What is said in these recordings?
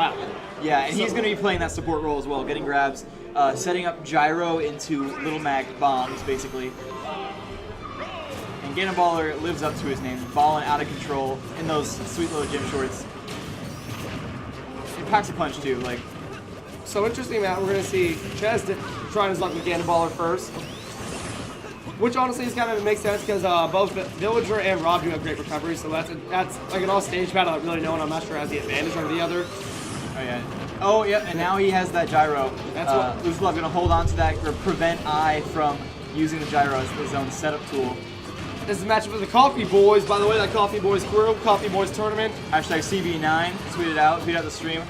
Wow. Yeah, and he's going to be playing that support role as well, getting grabs, setting up gyro into Little Mac bombs, basically. And Ganonballer lives up to his name, balling out of control in those sweet little gym shorts. He packs a punch too, like. So interesting, Matt. We're going to see Chez trying his luck with Ganonballer first. Which honestly is kind of makes sense because both Villager and Rob do have great recovery, so that's like an all-stage battle that really no one, I'm not sure, has the advantage over the other. Oh yeah. Oh yeah, and now he has that gyro. That's what LoserLab gonna hold on to that or prevent I from using the gyro as his own setup tool. This is a matchup with the Coffee Boys. By the way, that Coffee Boys crew, Coffee Boys tournament. Hashtag CB9, tweet out the stream.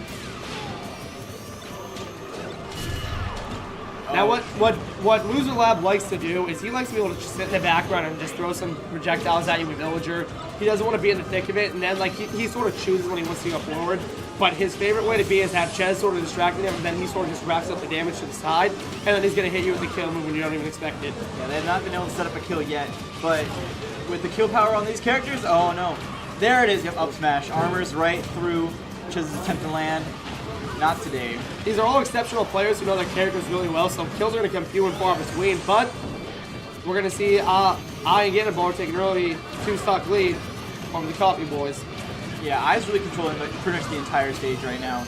Now what LoserLab likes to do is he likes to be able to just sit in the background and just throw some projectiles at you with Villager. He doesn't want to be in the thick of it, and then like he sort of chooses when he wants to go forward. But his favorite way to be is have Chez sort of distracting him, and then he sort of just racks up the damage to the side, and then he's going to hit you with a kill move when you don't even expect it. Yeah, they have not been able to set up a kill yet, but with the kill power on these characters, oh no. There it is, yep, up smash. Armors right through Chez's attempt to land. Not today. These are all exceptional players who know their characters really well, so kills are going to come few and far between, but we're going to see I and Ganonballer take an early 2-stock lead over the Coffee Boys. Yeah, I's really controlling pretty much the entire stage right now.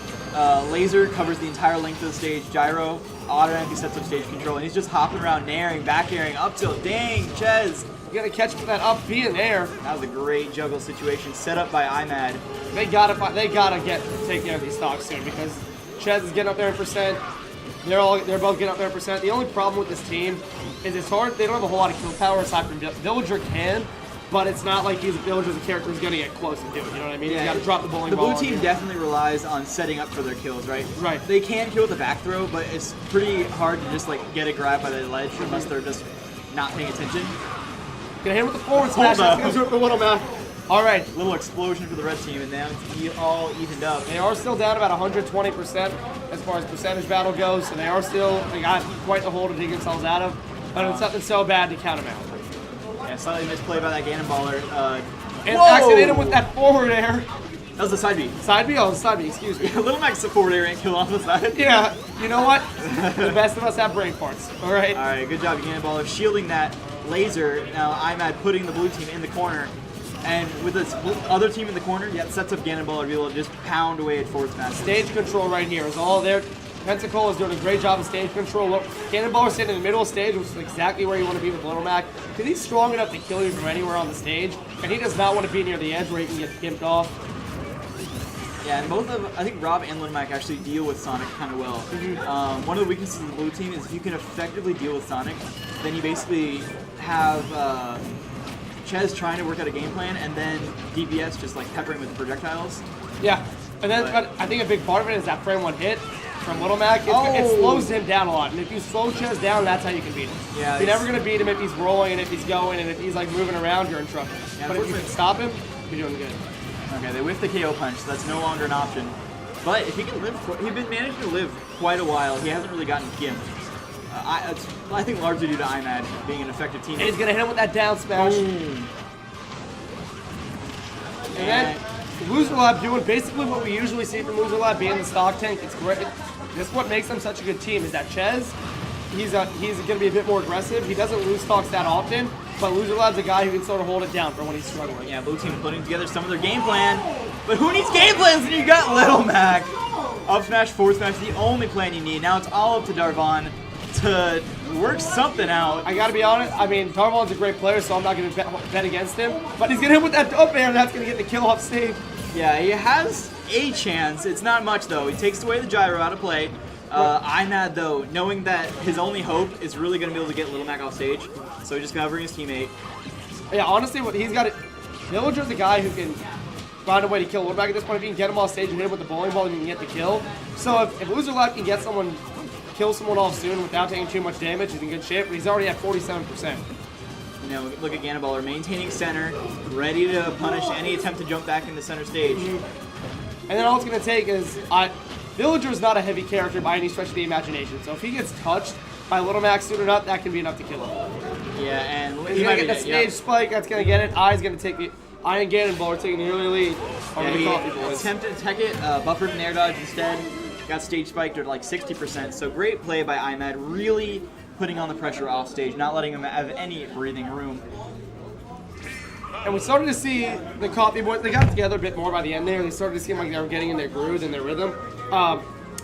Laser covers the entire length of the stage. Gyro automatically sets up stage control, and he's just hopping around, nairing, back airing, up tilt. Dang, Chez! You gotta catch that up B in there. That was a great juggle situation set up by IMAD. They gotta take care of these stocks soon because Chez is getting up there in percent. They're both getting up there in percent. The only problem with this team is it's hard. They don't have a whole lot of kill power aside from Villager can. But it's not like Villager's a character who's going to get close and do it, you know what I mean? Yeah, you got to drop the bowling ball. The blue team definitely relies on setting up for their kills, right? Right. They can kill with a back throw, but it's pretty hard to just like get a grab by the ledge unless they're just not paying attention. Gonna hit him with the forward smash. That's gonna rip the Little Mac. All right. Little explosion for the red team, and now it's all evened up. They are still down about 120% as far as percentage battle goes, so they got quite the hole to dig themselves out of, but it's nothing so bad to count them out. Yeah, slightly misplay by that Ganonballer. And accident him with that forward air. That was the side B. Side B? Oh, side B, excuse me. Little Mac's a forward air and kill off the side. Yeah, you know what? The best of us have brain parts, all right? All right, good job, Ganonballer, shielding that laser. Now IMAD putting the blue team in the corner. And with this other team in the corner, yeah, sets up Ganonballer to be able to just pound away at forward smash. Stage control right here is all there. Pentacle is doing a great job of stage control. Look, Ganonballer sitting in the middle of stage, which is exactly where you want to be with Little Mac, because he's strong enough to kill you from anywhere on the stage, and he does not want to be near the edge where he can get gimped off. Yeah, and I think Rob and Little Mac actually deal with Sonic kind of well. One of the weaknesses of the blue team is if you can effectively deal with Sonic, then you basically have Chez trying to work out a game plan, and then DPS just like peppering with the projectiles. Yeah, and then but I think a big part of it is that frame one hit from Little Mac. It slows him down a lot, and if you slow Chez down, that's how you can beat him. Yeah, you're never going to beat him if he's rolling and if he's going and if he's like moving around, you're in trouble. Yeah, but if you can stop him, you're doing good. Okay, they whiffed the KO punch, so that's no longer an option. But if he can live, he's been managing to live quite a while. He hasn't really gotten gimped. I think largely due to IMAD being an effective teammate. And he's going to hit him with that down smash. Boom. And then LoserLab doing basically what we usually see from LoserLab, being the stock tank. It's great. This is what makes them such a good team, is that Chez, he's going to be a bit more aggressive. He doesn't lose stocks that often, but LoserLab's a guy who can sort of hold it down for when he's struggling. Yeah, blue team putting together some of their game plan. But who needs game plans when you got Little Mac? Up smash, forward smash, the only plan you need. Now it's all up to Darvon to work something out. I gotta be honest, I mean, Darvon's a great player, so I'm not gonna bet against him. But he's gonna hit with that up air, and that's gonna get the kill off stage. Yeah, he has a chance. It's not much though. He takes away the gyro out of play. IMAD though, knowing that his only hope is really gonna be able to get Little Mac off stage, so he's just covering his teammate. Yeah, honestly, what he's got, Villager's a guy who can find a way to kill Little Mac at this point. If you can get him off stage and hit him with the bowling ball, then you can get the kill. So if LoserLab can get kill someone off soon without taking too much damage, he's in good shape, but he's already at 47%. You know, look at Ganonballer maintaining center, ready to punish any attempt to jump back into center stage. And then all it's going to take is, Villager is not a heavy character by any stretch of the imagination, so if he gets touched by Little Mac suited up, that can be enough to kill him. Yeah, and he's going to get that stage spike, that's going to get it. I's going to take the Iron Ganonballer taking the early lead over the Coffee he Boys. attempted to tech it, buffered an air dodge instead, got stage spiked at like 60%, so great play by IMAD, really putting on the pressure off stage, not letting him have any breathing room. And we started to see the Coffee Boys, they got together a bit more by the end there. They started to seem like they were getting in their groove and their rhythm.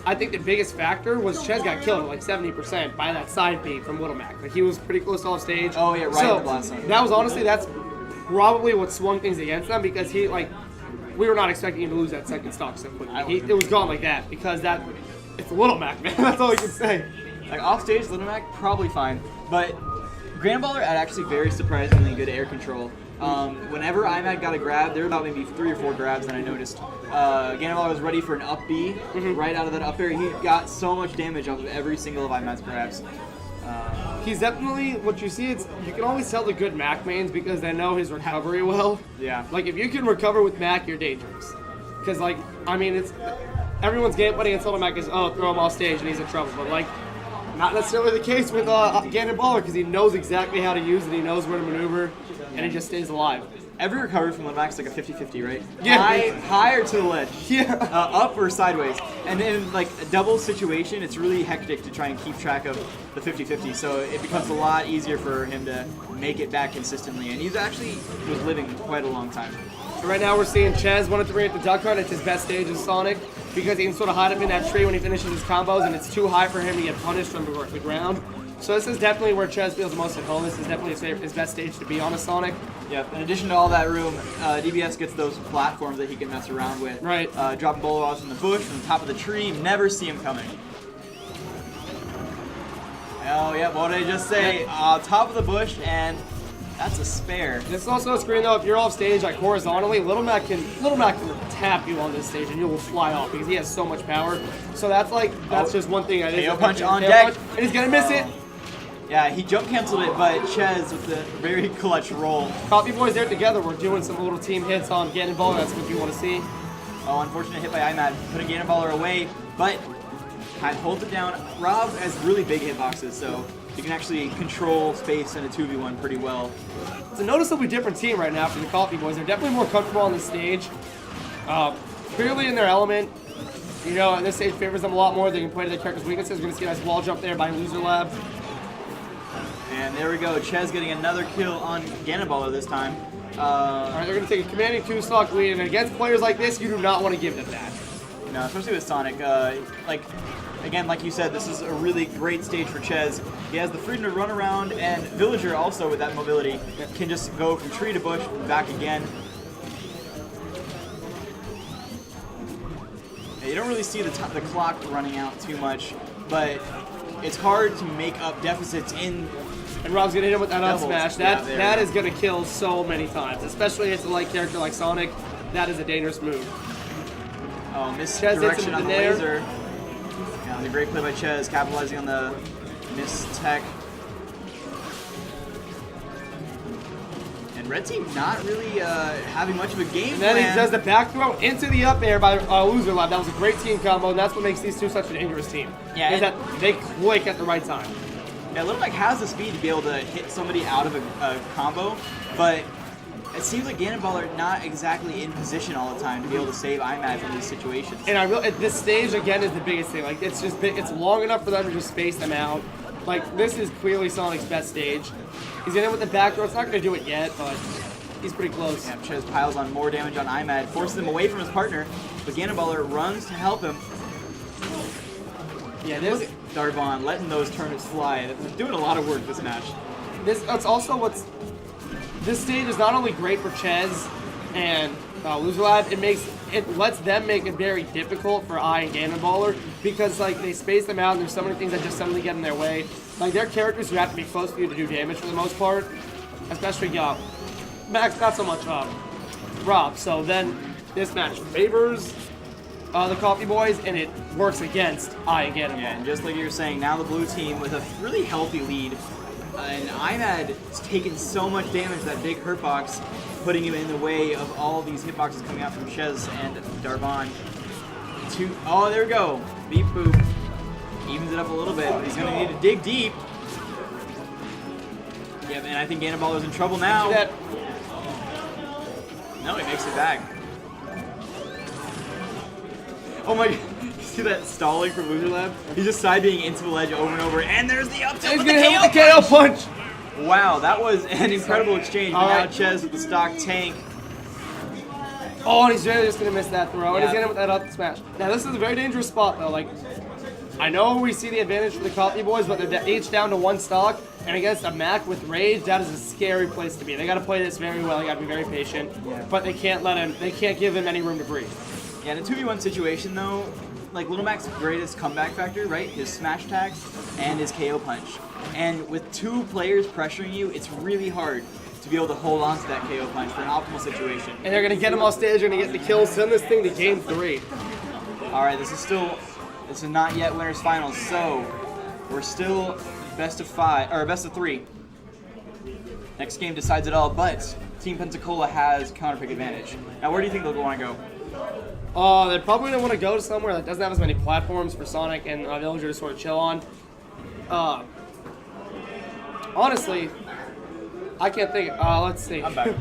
I think the biggest factor was Chez got killed at like 70% by that side beat from Little Mac. Like he was pretty close off stage. Oh yeah, right in the blast zone. That was honestly, that's probably what swung things against them because he like, we were not expecting him to lose that second stock so quickly. It was gone like that because it's Little Mac, man. That's all I can say. Like off stage, Little Mac probably fine, but Ganonballer had actually very surprisingly good air control. Whenever IMAD got a grab, there were about maybe 3 or 4 grabs that I noticed. Ganonballer was ready for an up B right out of that up air. He got so much damage off of every single of IMAD's grabs. He's definitely, what you see, you can always tell the good Mac mains because they know his recovery well. Yeah. Like if you can recover with Mac, you're dangerous. Because like, I mean, everyone's game planning until the Mac is, oh, throw him off stage and he's in trouble. But like, not necessarily the case with Ganonballer because he knows exactly how to use it, he knows where to maneuver, and he just stays alive. Every recovery from Little Mac is like a 50-50, right? Yeah. High or to the ledge. Yeah. Up or sideways. And in like a double situation, it's really hectic to try and keep track of the 50-50. So it becomes a lot easier for him to make it back consistently. And he's actually was living quite a long time. So right now we're seeing Chez 1-3 at the duck hunt. It's his best stage as Sonic because he can sort of hide him in that tree when he finishes his combos, and it's too high for him to get punished from the ground. So this is definitely where Chez feels the most at home. This is definitely his best stage to be on a Sonic. Yep. In addition to all that room, DBS gets those platforms that he can mess around with. Right. Dropping Bolo from the bush, from the top of the tree. Never see him coming. Oh, yeah. What did I just say? Top of the bush, and that's a spare. This is also a screen though. If you're off stage like horizontally, Little Mac can tap you on this stage and you will fly off because he has so much power. So that's just one thing. KO punch on deck, and he's gonna miss it. Yeah, he jump canceled it, but Chez with the very clutch roll. Coffee Boys there together. We're doing some little team hits on Ganonballer. That's what you want to see. Oh, unfortunate hit by IMAD, putting Ganonballer away, but kind of holds it down. Rob has really big hitboxes, so you can actually control space in a 2v1 pretty well. It's a noticeably different team right now for the Coffee Boys. They're definitely more comfortable on the stage. Clearly in their element. You know, this stage favors them a lot more. They can play to their character's weaknesses. We're going to see a nice wall jump there by LoserLab. And there we go. Chez getting another kill on Ganonballer this time. All right, they're going to take a commanding 2-stock lead. And against players like this, you do not want to give them that. No, especially with Sonic. Again, like you said, this is a really great stage for Chez. He has the freedom to run around, and Villager also with that mobility can just go from tree to bush, back again. Yeah, you don't really see the clock running out too much, but it's hard to make up deficits in. And Rob's gonna hit him with that up smash. That is gonna kill so many times, especially against a light character like Sonic. That is a dangerous move. Oh, misdirection on the laser. Yeah, a great play by Chez, capitalizing on the miss tech. And Red Team not really having much of a game plan. And then he does the back throw into the up air by LoserLab. That was a great team combo, and that's what makes these two such a dangerous team. Yeah, is that they click at the right time. Yeah, Little Mac has the speed to be able to hit somebody out of a combo, but it seems like Ganonballer not exactly in position all the time to be able to save IMAD from these situations. And this stage again is the biggest thing. Like it's long enough for them to just space them out. Like this is clearly Sonic's best stage. He's in it with the back throw. It's not going to do it yet, but he's pretty close. Yeah, Chez piles on more damage on IMAD, forces him away from his partner, but Ganonballer runs to help him. Yeah, look at Darvon letting those turnips fly. They're doing a lot of work this match. That's also what's. This stage is not only great for Chez and LoserLab, it lets them make it very difficult for and Ganonballer because like they space them out and there's so many things that just suddenly get in their way. Like they're characters who have to be close to you to do damage for the most part, especially Max, not so much Rob. So then this match favors the Coffee Boys and it works against and Ganonballer. Yeah, and just like you were saying, now the blue team with a really healthy lead. And IMAD has taken so much damage, that big hurt box, putting him in the way of all these hitboxes coming out from Chez and Darvon. Oh, there we go. Beep boop. Evens it up a little bit, but he's going to need to dig deep. Yep, and I think Ganonballer's in trouble now. No, he makes it back. Oh my, you see that stalling from LoserLab? He's just side being into the ledge over and over, and there's the up tilt with the KO hit with the KO punch. Wow, that was an incredible exchange. But now Chez with the stock tank. Oh, and he's really just gonna miss that throw, and Yeah. he's gonna with that up smash. Now this is a very dangerous spot though. Like, I know we see the advantage for the Coffee Boys, but they're each down to 1 stock, and against a Mac with rage, that is a scary place to be. They got to play this very well. They got to be very patient, but they can't let him. They can't give him any room to breathe. Yeah, in a 2v1 situation though, like Little Mac's greatest comeback factor, right? His smash attacks and his KO punch. And with 2 players pressuring you, it's really hard to be able to hold on to that KO punch for an optimal situation. And they're gonna get him off stage. They're gonna get the kills. Send this thing to game 3. All right, this is not yet winners finals, so we're still best of 5 or best of 3. Next game decides it all, but Team Pensacola has counter pick advantage. Now, where do you think they'll want to go? They're probably gonna want to go to somewhere that doesn't have as many platforms for Sonic and Villager to sort of chill on. Honestly, I can't think. Let's see. I'm back.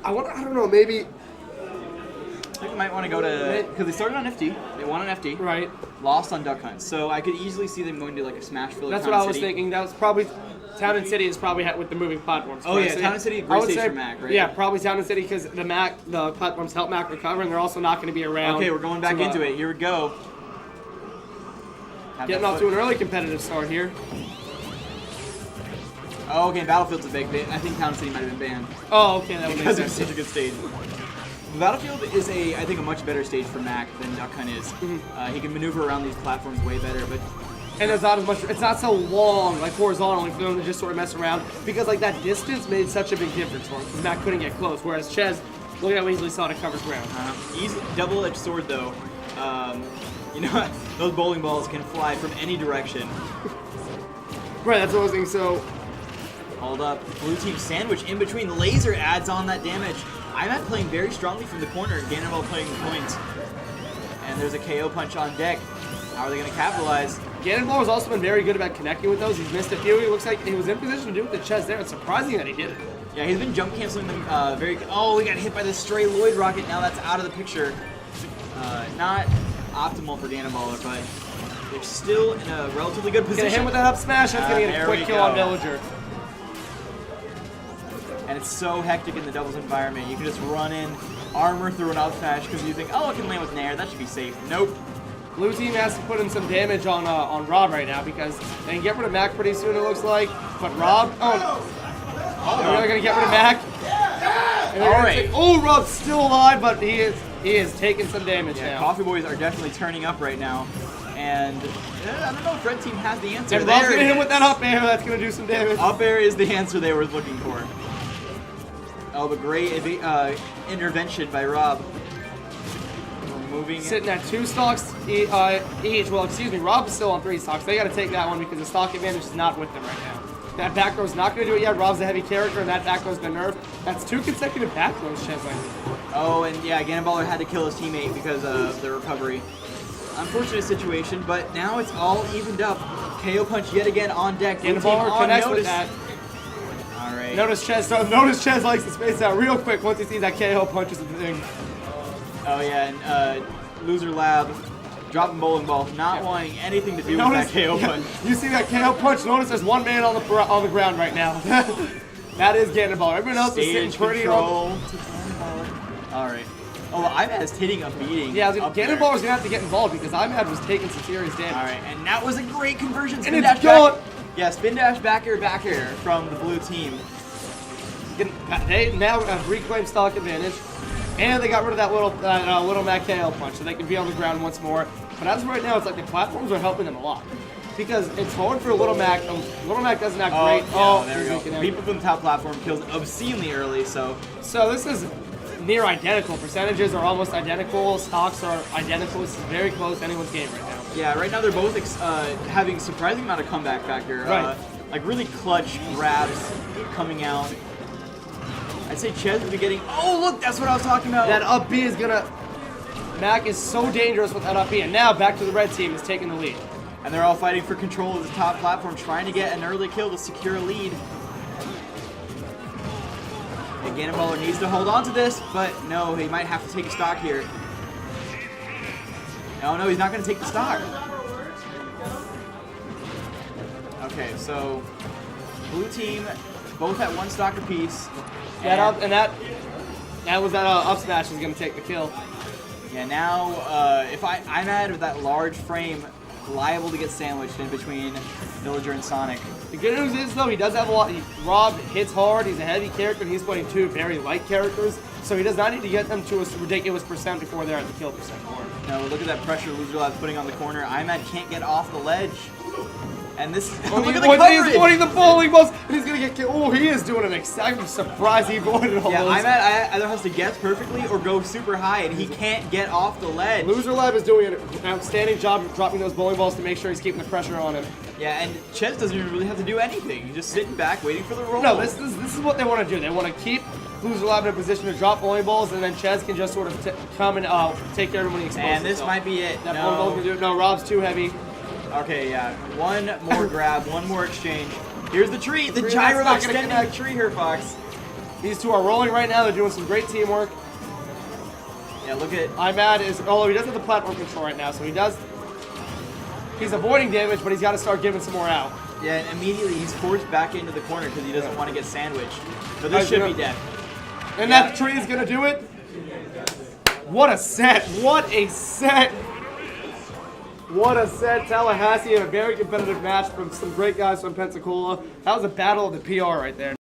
I don't know. Maybe. I think I might want to go to, because they started on FD, they won on FD, Right. lost on Duck Hunt, so I could easily see them going to like a Smash Filler. That's what I was thinking. That was probably Town and City is probably with the moving platforms. Oh yeah, Town and City, great stage for Mac, right? Yeah, probably Town and City because the platforms help Mac recover, and they're also not going to be around. Okay, we're going back into it. Here we go. Getting off to an early competitive start here. Oh, okay, Battlefield's a big bit. I think Town and City might have been banned. Oh, okay, that would make Because it's sense. such a good stage. Battlefield is I think, a much better stage for Mac than Duck Hunt is. He can maneuver around these platforms way better, but And there's not as much. It's not so long, like horizontally, for them to just sort of mess around because like that distance made such a big difference for him because Mac couldn't get close. Whereas Chez, look at how easily Sonic covers ground. easy double-edged sword though. You know, those bowling balls can fly from any direction. Right, that's what I was thinking. So, Hold up, blue team sandwich in between. The laser adds on that damage. I'm at playing very strongly from the corner. Ganonballer playing the points. And there's a KO punch on deck. How are they going to capitalize? Ganonballer has also been very good about connecting with those. He's missed a few. He looks like he was in position to do it with the Chez there. It's surprising that he did it. Yeah, he's been jump canceling them very. Oh, we got hit by the stray Lloyd rocket. Now that's out of the picture. Not optimal for Ganonballer, but they're still in a relatively good position. Get a hit with that up smash. That's going to get a quick kill on Villager. And it's so hectic in the doubles environment. You can just run in, armor through an up smash because you think, oh, it can land with Nair. That should be safe. Nope. Blue team has to put in some damage on Rob right now because they can get rid of Mac pretty soon, it looks like. But Rob, they're really going to get rid of Mac. All right. Oh, Rob's still alive, but he is taking some damage now. Coffee Boys are definitely turning up right now. And I don't know if Red Team has the answer. And Rob's going to hit him with that up air. That's going to do some damage. Up air is the answer they were looking for. Oh, but great intervention by Rob. Moving Sitting at 2 stocks each. Well, excuse me, Rob is still on 3 stocks. They got to take that one because the stock advantage is not with them right now. That back row is not going to do it yet. Rob's a heavy character, and that back row's been nerfed. That's 2 consecutive back rows, Chez. Oh, and yeah, Ganonballer had to kill his teammate because of the recovery. Unfortunate situation, but now it's all evened up. KO punch yet again on deck. Ganonballer connects with that. All right. Notice Chez likes to space out real quick once he sees that KO punches the thing. Oh yeah, and LoserLab dropping bowling ball, not wanting anything to do with that KO punch. You see that KO punch? Notice there's one man on the ground right now. That is Ganonballer. Everyone else is sitting pretty on. All right. Oh, well, IMAD's hitting a beating. Yeah, Ganonballer's gonna have to get involved because IMAD was taking some serious damage. All right, and that was a great conversion. And it's gone. Yeah, spin dash back air from the blue team. They now have reclaimed stock advantage, and they got rid of that little Mac KO punch, so they can be on the ground once more. But as of right now, it's like the platforms are helping them a lot because it's hard for Little Mac. Little Mac doesn't have great. Yeah, there we go. People from the top platform kills obscenely early, so this is near identical. Percentages are almost identical. Stocks are identical. It's very close to anyone's game right now. Yeah, right now they're both having surprising amount of comeback factor. Right. Like really clutch grabs coming out. I'd say Chez would be getting. Oh, look, that's what I was talking about. That up B is gonna. Mac is so dangerous with that up B, and now back to the red team is taking the lead. And they're all fighting for control of the top platform, trying to get an early kill to secure a lead. The ganonballer needs to hold on to this, but no, he might have to take a stock here. No, he's not going to take the stock. Okay, so blue team both at 1 stock apiece. That was that up smash is going to take the kill. Yeah, now if I'm at that large frame, liable to get sandwiched in between Villager and Sonic. The good news is, though, he does have a lot. Rob hits hard. He's a heavy character, and he's playing 2 very light characters. So he does not need to get them to a ridiculous percent before they're at the kill percent. No, look at that pressure LoserLab's putting on the corner. IMAD can't get off the ledge. And this look at the coverage! He's avoiding the bowling balls, and he's going to get killed. Oh, he is doing an exact surprise. He avoided all those. IMAD either has to guess perfectly or go super high, and he can't get off the ledge. LoserLab is doing an outstanding job of dropping those bowling balls to make sure he's keeping the pressure on him. Yeah, and Chez doesn't even really have to do anything. He's just sitting back waiting for the roll. No, this is what they want to do. They want to keep LoserLab in a position to drop bowling balls, and then Chez can just sort of come and take care of him when he exposes And this might be it. That bowling ball's going to do it. No, Rob's too heavy. Okay, yeah. One more grab, one more exchange. Here's the tree. The gyro extending the tree here, Fox. These two are rolling right now. They're doing some great teamwork. Yeah, look at... IMAD is... Although he doesn't have the platform control right now, so he does... He's avoiding damage, but he's got to start giving some more out. Yeah, and immediately he's forced back into the corner because he doesn't want to get sandwiched. So this should be dead. And that tree is going to do it. What a set. What a set. What a set. Tallahassee had a very competitive match from some great guys from Pensacola. That was a battle of the PR right there.